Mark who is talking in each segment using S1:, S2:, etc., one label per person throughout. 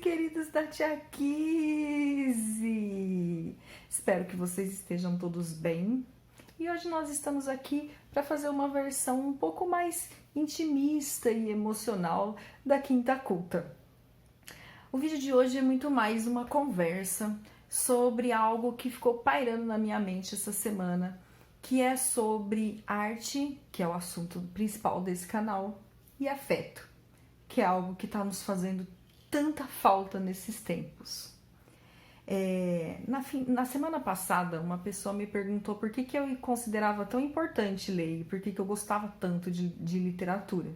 S1: queridos da Tia Kizzy! Espero que vocês estejam todos bem. E hoje nós estamos aqui para fazer uma versão um pouco mais intimista e emocional da Quinta Culta. O vídeo de hoje é muito mais uma conversa sobre algo que ficou pairando na minha mente essa semana, que é sobre arte, que é o assunto principal desse canal, e afeto, que é algo que está nos fazendo tanta falta nesses tempos. Na semana passada, uma pessoa me perguntou por que eu considerava tão importante ler e por que eu gostava tanto de literatura.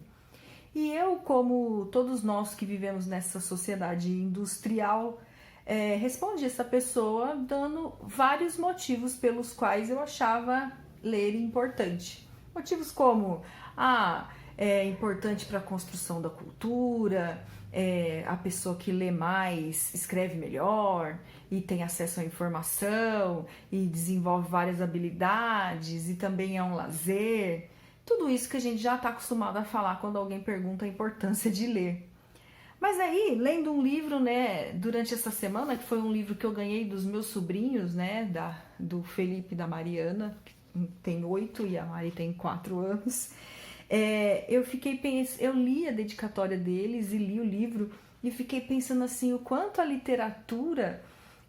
S1: E eu, como todos nós que vivemos nessa sociedade industrial, respondi essa pessoa dando vários motivos pelos quais eu achava ler importante. Motivos como, é importante para a construção da cultura, a pessoa que lê mais escreve melhor e tem acesso à informação e desenvolve várias habilidades e também é um lazer. Tudo isso que a gente já está acostumado a falar quando alguém pergunta a importância de ler. Mas aí, lendo um livro, né, durante essa semana, que foi um livro que eu ganhei dos meus sobrinhos, né, do Felipe e da Mariana, que tem 8 e a Mari tem 4 anos, eu li a dedicatória deles e li o livro e fiquei pensando assim, o quanto a literatura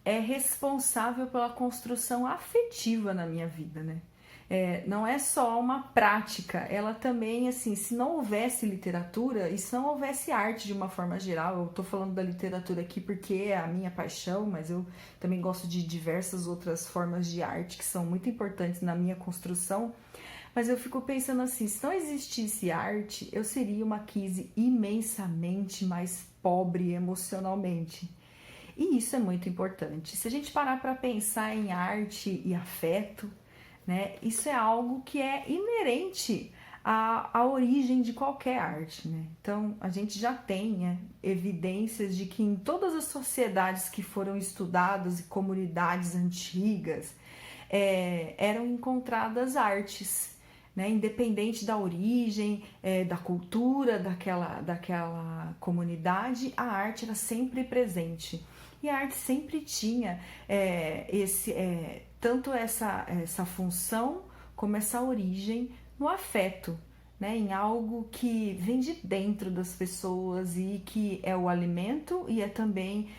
S1: é responsável pela construção afetiva na minha vida, né? Não é só uma prática, ela também, assim, se não houvesse literatura e se não houvesse arte de uma forma geral, eu tô falando da literatura aqui porque é a minha paixão, mas eu também gosto de diversas outras formas de arte que são muito importantes na minha construção, mas eu fico pensando assim, se não existisse arte, eu seria uma Kizzy imensamente mais pobre emocionalmente. E isso é muito importante. Se a gente parar para pensar em arte e afeto, né, isso é algo que é inerente à origem de qualquer arte, né? Então, a gente já tem evidências de que em todas as sociedades que foram estudadas e comunidades antigas eram encontradas artes, né? Independente da origem, da cultura daquela comunidade, a arte era sempre presente. E a arte sempre tinha tanto essa função como essa origem no afeto, né? Em algo que vem de dentro das pessoas e que é o alimento e também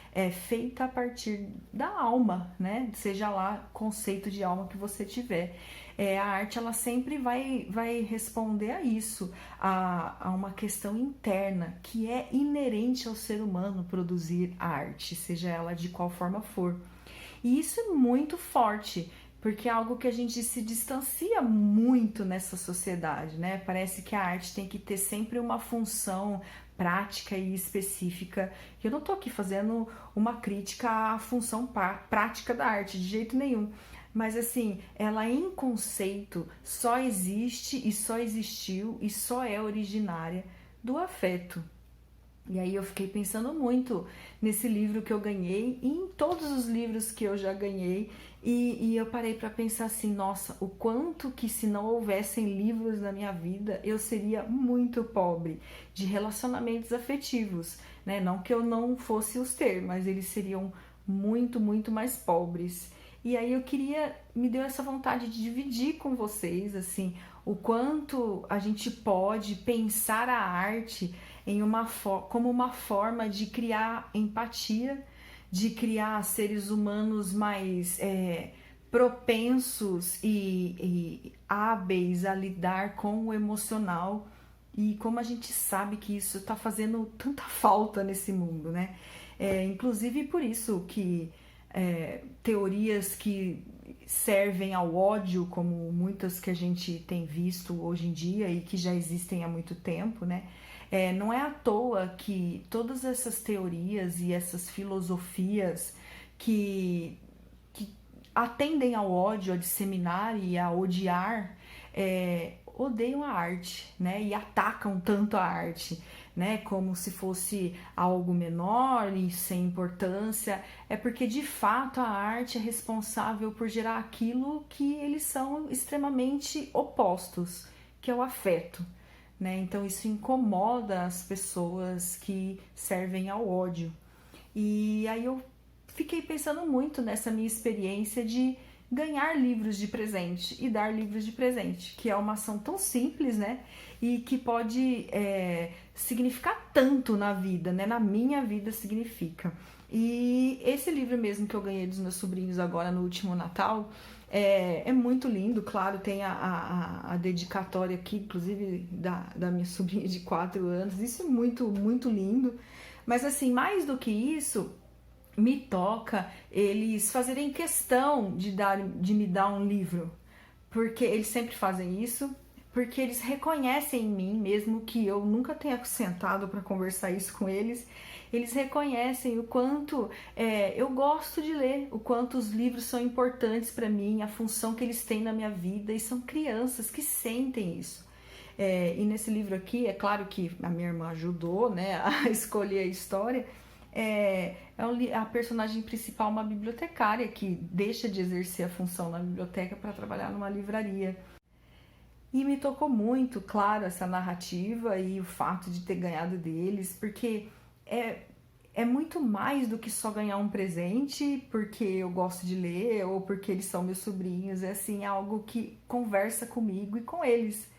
S1: feita a partir da alma, né? Seja lá conceito de alma que você tiver. A arte ela sempre vai responder a isso, a uma questão interna que é inerente ao ser humano produzir arte, seja ela de qual forma for. E isso é muito forte, porque é algo que a gente se distancia muito nessa sociedade, né? Parece que a arte tem que ter sempre uma função prática e específica. Eu não tô aqui fazendo uma crítica à função prática da arte, de jeito nenhum. Mas assim, ela em conceito só existe e só existiu e só é originária do afeto. E aí eu fiquei pensando muito nesse livro que eu ganhei e em todos os livros que eu já ganhei e eu parei para pensar assim, nossa, o quanto que se não houvessem livros na minha vida eu seria muito pobre de relacionamentos afetivos, né? Não que eu não fosse os ter, mas eles seriam muito, muito mais pobres. E aí me deu essa vontade de dividir com vocês, assim, o quanto a gente pode pensar a arte como uma forma de criar empatia, de criar seres humanos mais propensos e hábeis a lidar com o emocional, e como a gente sabe que isso está fazendo tanta falta nesse mundo, né? Inclusive por isso que teorias que servem ao ódio, como muitas que a gente tem visto hoje em dia e que já existem há muito tempo, né? Não é à toa que todas essas teorias e essas filosofias que atendem ao ódio, a disseminar e a odiar, odeiam a arte, né? E atacam tanto a arte, né? Como se fosse algo menor e sem importância. É porque de fato a arte é responsável por gerar aquilo que eles são extremamente opostos, que é o afeto, né? Então isso incomoda as pessoas que servem ao ódio. E aí eu fiquei pensando muito nessa minha experiência de ganhar livros de presente e dar livros de presente, que é uma ação tão simples, né? E que pode significar tanto na vida, né? Na minha vida significa. E esse livro mesmo que eu ganhei dos meus sobrinhos agora no último Natal é muito lindo, claro, tem a dedicatória aqui, inclusive da minha sobrinha de 4 anos, isso é muito, muito lindo. Mas assim, mais do que isso, me toca eles fazerem questão de me dar um livro, porque eles sempre fazem isso, porque eles reconhecem em mim, mesmo que eu nunca tenha sentado para conversar isso com eles, eles reconhecem o quanto eu gosto de ler, o quanto os livros são importantes para mim, a função que eles têm na minha vida, e são crianças que sentem isso. E nesse livro aqui, é claro que a minha irmã ajudou, né, a escolher a história. A personagem principal, uma bibliotecária que deixa de exercer a função na biblioteca para trabalhar numa livraria. E me tocou muito, claro, essa narrativa e o fato de ter ganhado deles, porque é muito mais do que só ganhar um presente porque eu gosto de ler ou porque eles são meus sobrinhos. É assim, algo que conversa comigo e com eles.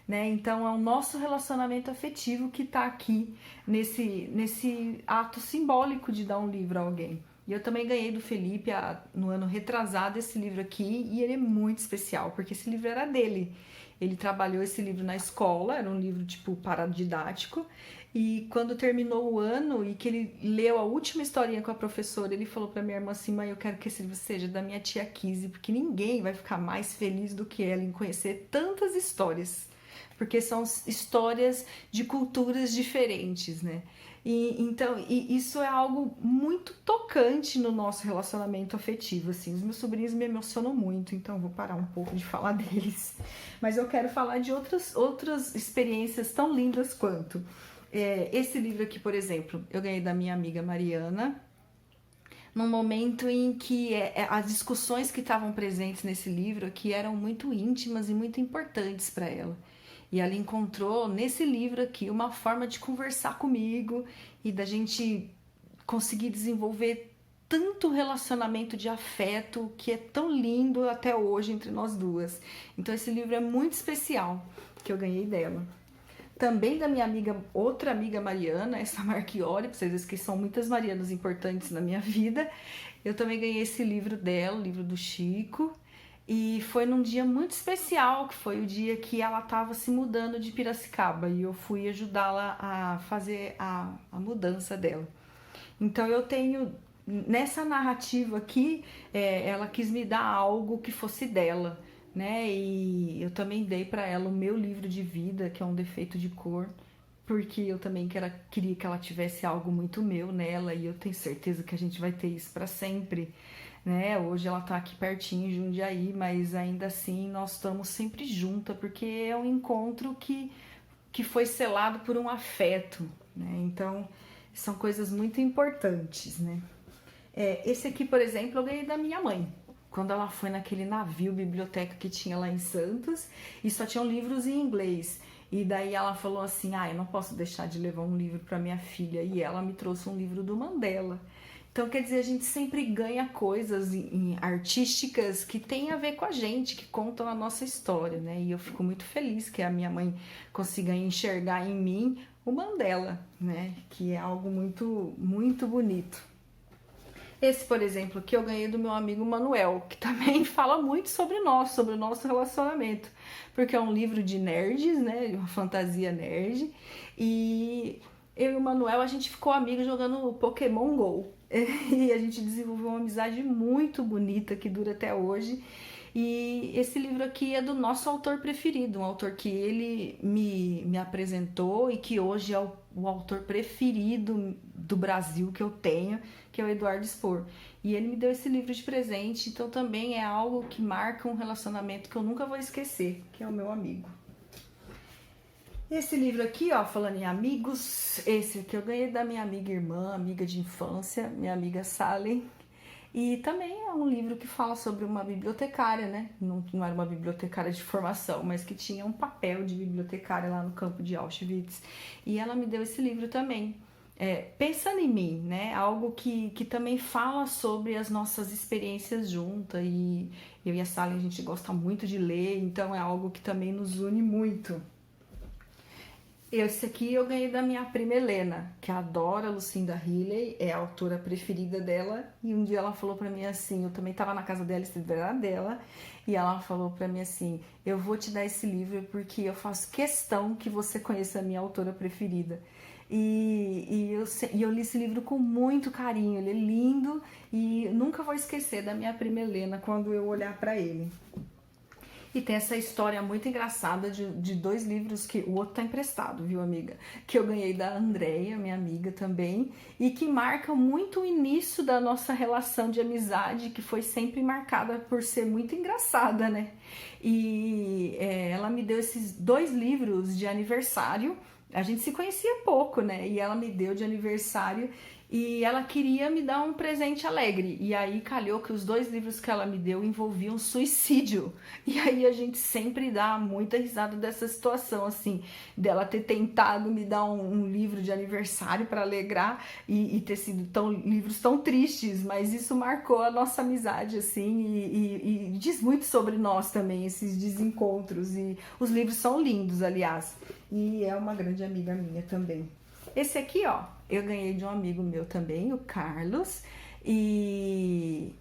S1: Né? Então é o nosso relacionamento afetivo que está aqui nesse ato simbólico de dar um livro a alguém. E eu também ganhei do Felipe no ano retrasado esse livro aqui, e ele é muito especial, porque esse livro era dele. Ele trabalhou esse livro na escola, era um livro tipo paradidático, e quando terminou o ano e que ele leu a última historinha com a professora, ele falou pra minha irmã assim: mãe, eu quero que esse livro seja da minha tia Kizzy, porque ninguém vai ficar mais feliz do que ela em conhecer tantas histórias, porque são histórias de culturas diferentes, né? Então, isso é algo muito tocante no nosso relacionamento afetivo, assim. Os meus sobrinhos me emocionam muito, então vou parar um pouco de falar deles. Mas eu quero falar de outras experiências tão lindas quanto. Esse livro aqui, por exemplo, eu ganhei da minha amiga Mariana, num momento em que as discussões que estavam presentes nesse livro aqui eram muito íntimas e muito importantes para ela. E ela encontrou nesse livro aqui uma forma de conversar comigo e da gente conseguir desenvolver tanto relacionamento de afeto que é tão lindo até hoje entre nós duas. Então esse livro é muito especial, que eu ganhei dela. Também da minha amiga, outra amiga Mariana, essa Marchiori, pra vocês verem que são muitas Marianas importantes na minha vida. Eu também ganhei esse livro dela, o livro do Chico. E foi num dia muito especial, que foi o dia que ela estava se mudando de Piracicaba, e eu fui ajudá-la a fazer a mudança dela. Então eu tenho, nessa narrativa aqui, ela quis me dar algo que fosse dela, né? E eu também dei para ela o meu livro de vida, que é um defeito de cor, porque eu também queria que ela tivesse algo muito meu nela, e eu tenho certeza que a gente vai ter isso para sempre. Né? Hoje ela tá aqui pertinho em Jundiaí, mas ainda assim nós estamos sempre juntas, porque é um encontro que foi selado por um afeto, né? Então são coisas muito importantes, né? Esse aqui, por exemplo, eu ganhei da minha mãe, quando ela foi naquele navio biblioteca que tinha lá em Santos, e só tinham livros em inglês. E daí ela falou assim: eu não posso deixar de levar um livro para minha filha, e ela me trouxe um livro do Mandela. Então, quer dizer, a gente sempre ganha coisas artísticas que tem a ver com a gente, que contam a nossa história, né? E eu fico muito feliz que a minha mãe consiga enxergar em mim o Mandela, né? Que é algo muito, muito bonito. Esse, por exemplo, que eu ganhei do meu amigo Manuel, que também fala muito sobre o nosso relacionamento, porque é um livro de nerds, né? Uma fantasia nerd. E eu e o Manuel, a gente ficou amigo jogando Pokémon GO. E a gente desenvolveu uma amizade muito bonita que dura até hoje. E esse livro aqui é do nosso autor preferido, um autor que ele me apresentou e que hoje é o autor preferido do Brasil que eu tenho, que é o Eduardo Spor. E ele me deu esse livro de presente, então também é algo que marca um relacionamento que eu nunca vou esquecer, que é o meu amigo. Esse livro aqui, ó, falando em amigos, esse aqui eu ganhei da minha amiga irmã, amiga de infância, minha amiga Sally. E também é um livro que fala sobre uma bibliotecária, né? Não era uma bibliotecária de formação, mas que tinha um papel de bibliotecária lá no campo de Auschwitz. E ela me deu esse livro também. pensando em mim, né? Algo que também fala sobre as nossas experiências juntas. E eu e a Sally, a gente gosta muito de ler, então é algo que também nos une muito. Esse aqui eu ganhei da minha prima Helena, que adora Lucinda Healey, é a autora preferida dela. E um dia ela falou pra mim assim, eu também tava na casa dela, estudando dela, e ela falou pra mim assim, eu vou te dar esse livro porque eu faço questão que você conheça a minha autora preferida. E eu li esse livro com muito carinho, ele é lindo e nunca vou esquecer da minha prima Helena quando eu olhar pra ele. E tem essa história muito engraçada de dois livros que o outro tá emprestado, viu, amiga? Que eu ganhei da Andréia, minha amiga também, e que marcam muito o início da nossa relação de amizade, que foi sempre marcada por ser muito engraçada, né? E ela me deu esses dois livros de aniversário. A gente se conhecia pouco, né? E ela me deu de aniversário e ela queria me dar um presente alegre. E aí calhou que os dois livros que ela me deu envolviam suicídio. E aí a gente sempre dá muita risada dessa situação, assim, dela ter tentado me dar um livro de aniversário para alegrar e ter sido livros tão tristes, mas isso marcou a nossa amizade, assim, e diz muito sobre nós também, esses desencontros. E os livros são lindos, aliás. E é uma grande amiga minha também. Esse aqui, ó, eu ganhei de um amigo meu também, o Carlos, e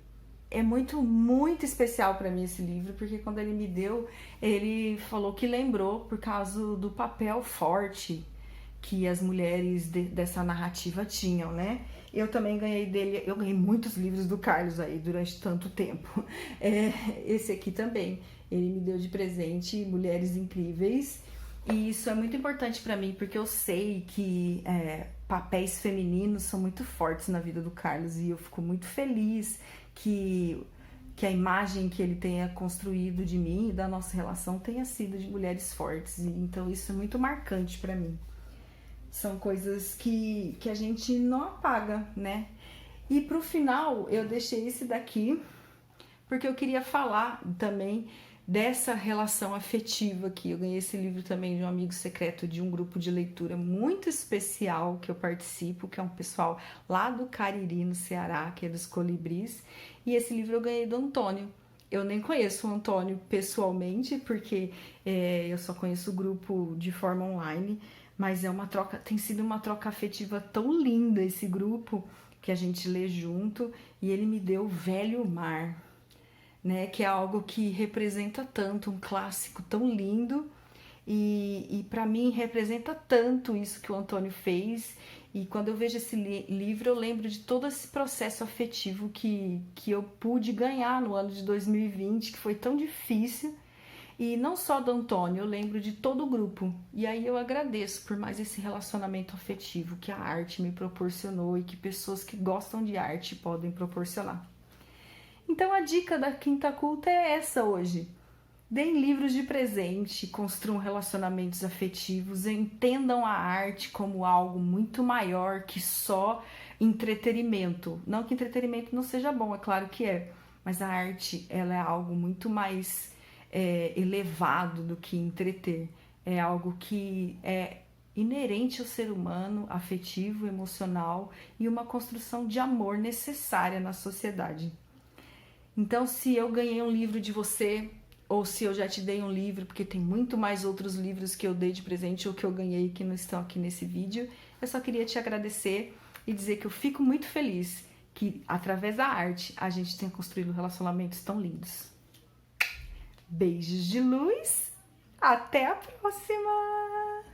S1: é muito, muito especial para mim esse livro, porque quando ele me deu, ele falou que lembrou por causa do papel forte que as mulheres dessa narrativa tinham, né? Eu também ganhei dele, eu ganhei muitos livros do Carlos aí durante tanto tempo. Esse aqui também, ele me deu de presente Mulheres Incríveis. E isso é muito importante para mim, porque eu sei que papéis femininos são muito fortes na vida do Carlos e eu fico muito feliz que a imagem que ele tenha construído de mim e da nossa relação tenha sido de mulheres fortes. E, então isso é muito marcante para mim. São coisas que a gente não apaga, né? E pro final eu deixei esse daqui porque eu queria falar também dessa relação afetiva aqui. Eu ganhei esse livro também de um amigo secreto de um grupo de leitura muito especial que eu participo, que é um pessoal lá do Cariri, no Ceará, que é dos Colibris. E esse livro eu ganhei do Antônio. Eu nem conheço o Antônio pessoalmente, porque eu só conheço o grupo de forma online, mas tem sido uma troca afetiva tão linda esse grupo, que a gente lê junto, e ele me deu Velho Mar, né, que é algo que representa tanto, um clássico tão lindo, e para mim representa tanto isso que o Antônio fez. E quando eu vejo esse livro, eu lembro de todo esse processo afetivo que eu pude ganhar no ano de 2020, que foi tão difícil. E não só do Antônio, eu lembro de todo o grupo. E aí eu agradeço por mais esse relacionamento afetivo que a arte me proporcionou e que pessoas que gostam de arte podem proporcionar. Então a dica da Quinta Culta é essa hoje. Deem livros de presente, construam relacionamentos afetivos, entendam a arte como algo muito maior que só entretenimento. Não que entretenimento não seja bom, é claro que é, mas a arte ela é algo muito mais elevado do que entreter. É algo que é inerente ao ser humano, afetivo, emocional e uma construção de amor necessária na sociedade. Então, se eu ganhei um livro de você, ou se eu já te dei um livro, porque tem muito mais outros livros que eu dei de presente ou que eu ganhei que não estão aqui nesse vídeo, eu só queria te agradecer e dizer que eu fico muito feliz que, através da arte, a gente tenha construído relacionamentos tão lindos. Beijos de luz, até a próxima!